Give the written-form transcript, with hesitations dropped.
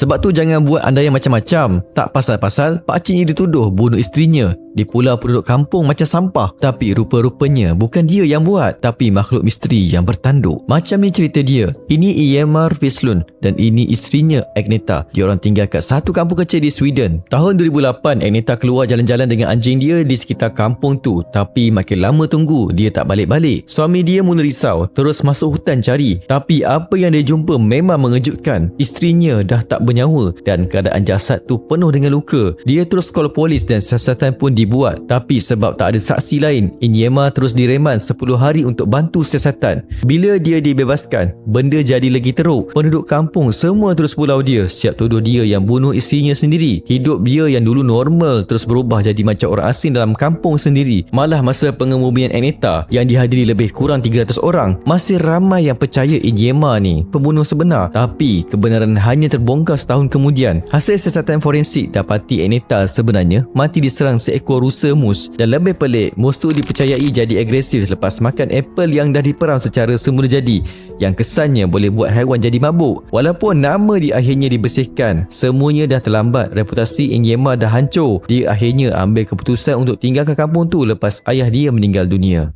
Sebab tu jangan buat andaian macam-macam. Tak pasal-pasal pakciknya dituduh bunuh isterinya. Di pula penduduk kampung macam sampah. Tapi rupa-rupanya bukan dia yang buat, tapi makhluk misteri yang bertanduk. Macam ni cerita dia. Ini Iemar Veslund dan ini isterinya Agneta. Diorang tinggal kat satu kampung kecil di Sweden. Tahun 2008 Agneta keluar jalan-jalan dengan anjing dia di sekitar kampung tu. Tapi makin lama tunggu, dia tak balik-balik. Suami dia mula risau, terus masuk hutan cari. Tapi apa yang dia jumpa memang mengejutkan. Isterinya dah tak bernyawa dan keadaan jasad tu penuh dengan luka. Dia terus call polis dan siasatan pun dibuat. Tapi sebab tak ada saksi lain, Iemar terus direman 10 hari untuk bantu siasatan. Bila dia dibebaskan, benda jadi lagi teruk. Penduduk kampung semua terus pulau dia, siap tuduh dia yang bunuh isterinya sendiri. Hidup dia yang dulu normal terus berubah jadi macam orang asing dalam kampung sendiri. Malah masa pengebumian Agneta yang dihadiri lebih kurang 300 orang, masih ramai yang percaya Iemar ni pembunuh sebenar. Tapi kebenaran hanya terbongkar setahun kemudian. Hasil siasatan forensik dapati Agneta sebenarnya mati diserang seekor rusa mus. Dan lebih pelik, mus tu dipercayai jadi agresif lepas makan apple yang dah diperam secara semula jadi, yang kesannya boleh buat haiwan jadi mabuk. Walaupun nama dia akhirnya dibersihkan, semuanya dah terlambat. Reputasi Iemar dah hancur. Dia akhirnya ambil keputusan untuk tinggalkan kampung tu lepas ayah dia meninggal dunia.